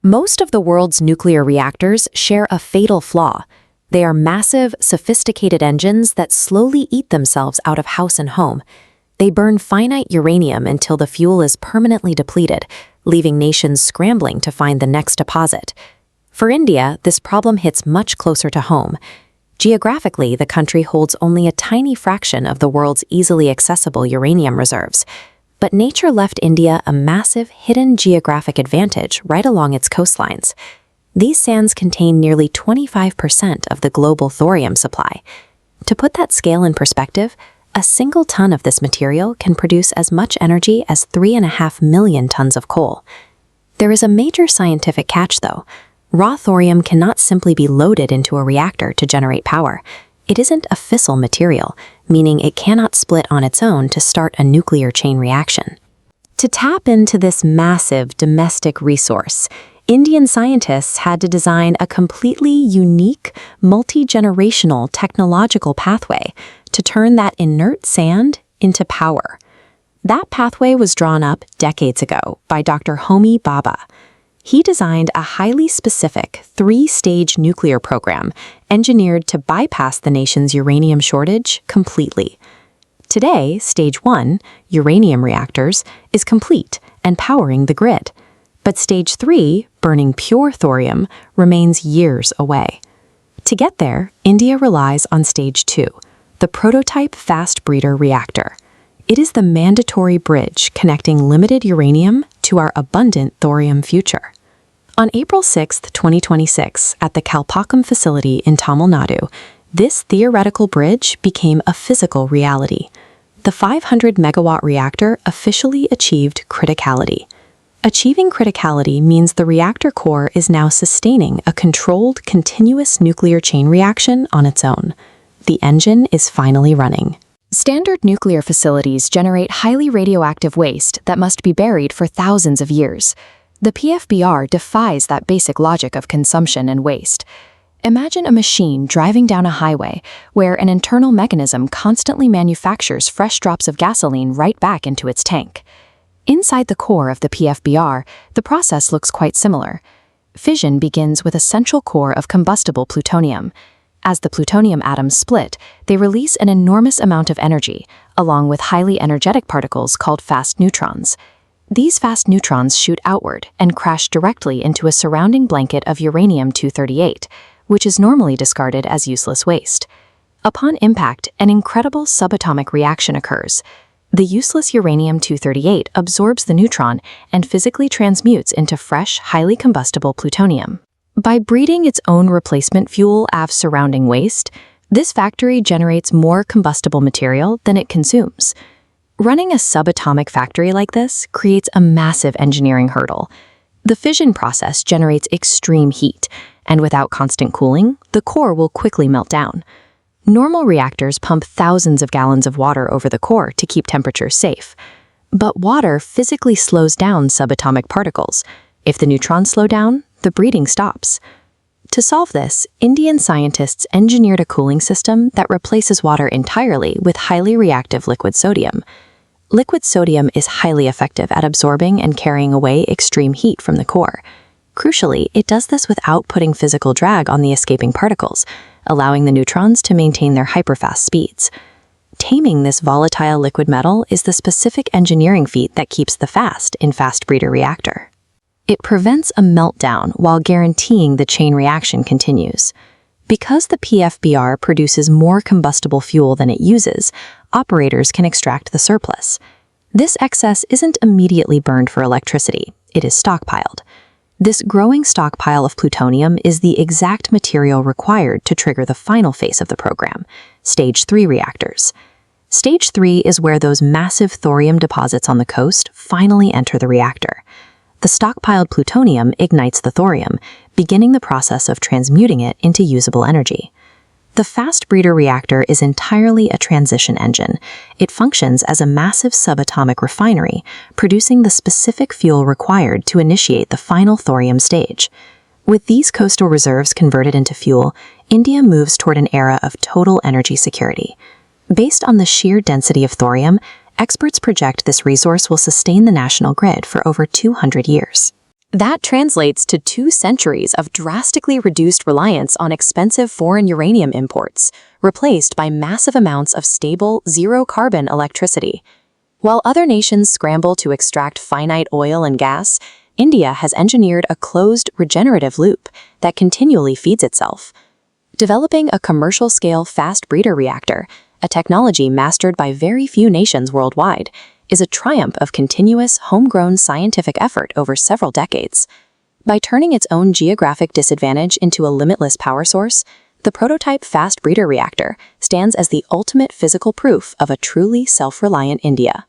Most of the world's nuclear reactors share a fatal flaw. They are massive, sophisticated engines that slowly eat themselves out of house and home. They burn finite uranium until the fuel is permanently depleted, leaving nations scrambling to find the next deposit. For India, this problem hits much closer to home. Geographically, the country holds only a tiny fraction of the world's easily accessible uranium reserves. But nature left India a massive, hidden geographic advantage right along its coastlines. These sands contain nearly 25% of the global thorium supply. To put that scale in perspective, a single ton of this material can produce as much energy as 3.5 million tons of coal. There is a major scientific catch, though. Raw thorium cannot simply be loaded into a reactor to generate power. It isn't a fissile material, meaning it cannot split on its own to start a nuclear chain reaction. To tap into this massive domestic resource, Indian scientists had to design a completely unique, multi-generational technological pathway to turn that inert sand into power. That pathway was drawn up decades ago by Dr. Homi Bhabha. He designed a highly specific 3-stage nuclear program engineered to bypass the nation's uranium shortage completely. Today, Stage 1, uranium reactors, is complete and powering the grid. But Stage 3, burning pure thorium, remains years away. To get there, India relies on Stage 2, the prototype fast breeder reactor. It is the mandatory bridge connecting limited uranium to our abundant thorium future. On April 6, 2026, at the Kalpakkam facility in Tamil Nadu, this theoretical bridge became a physical reality. The 500-megawatt reactor officially achieved criticality. Achieving criticality means the reactor core is now sustaining a controlled, continuous nuclear chain reaction on its own. The engine is finally running. Standard nuclear facilities generate highly radioactive waste that must be buried for thousands of years. The PFBR defies that basic logic of consumption and waste. Imagine a machine driving down a highway where an internal mechanism constantly manufactures fresh drops of gasoline right back into its tank. Inside the core of the PFBR, the process looks quite similar. Fission begins with a central core of combustible plutonium. As the plutonium atoms split, they release an enormous amount of energy, along with highly energetic particles called fast neutrons. These fast neutrons shoot outward and crash directly into a surrounding blanket of uranium-238, which is normally discarded as useless waste. Upon impact, an incredible subatomic reaction occurs. The useless uranium-238 absorbs the neutron and physically transmutes into fresh, highly combustible plutonium. By breeding its own replacement fuel of surrounding waste, this factory generates more combustible material than it consumes. Running a subatomic factory like this creates a massive engineering hurdle. The fission process generates extreme heat, and without constant cooling, the core will quickly melt down. Normal reactors pump thousands of gallons of water over the core to keep temperatures safe. But water physically slows down subatomic particles. If the neutrons slow down, the breeding stops. To solve this, Indian scientists engineered a cooling system that replaces water entirely with highly reactive liquid sodium. Liquid sodium is highly effective at absorbing and carrying away extreme heat from the core. Crucially, it does this without putting physical drag on the escaping particles, allowing the neutrons to maintain their hyperfast speeds. Taming this volatile liquid metal is the specific engineering feat that keeps the fast in fast breeder reactor. It prevents a meltdown while guaranteeing the chain reaction continues. Because the PFBR produces more combustible fuel than it uses, operators can extract the surplus. This excess isn't immediately burned for electricity, it is stockpiled. This growing stockpile of plutonium is the exact material required to trigger the final phase of the program, Stage 3 reactors. Stage 3 is where those massive thorium deposits on the coast finally enter the reactor. The stockpiled plutonium ignites the thorium, beginning the process of transmuting it into usable energy. The fast breeder reactor is entirely a transition engine. It functions as a massive subatomic refinery, producing the specific fuel required to initiate the final thorium stage. With these coastal reserves converted into fuel, India moves toward an era of total energy security. Based on the sheer density of thorium, experts project this resource will sustain the national grid for over 200 years. That translates to 2 centuries of drastically reduced reliance on expensive foreign uranium imports, replaced by massive amounts of stable, zero-carbon electricity. While other nations scramble to extract finite oil and gas, India has engineered a closed, regenerative loop that continually feeds itself. Developing a commercial-scale fast breeder reactor, a technology mastered by very few nations worldwide, is a triumph of continuous, homegrown scientific effort over several decades. By turning its own geographic disadvantage into a limitless power source, the prototype fast breeder reactor stands as the ultimate physical proof of a truly self-reliant India.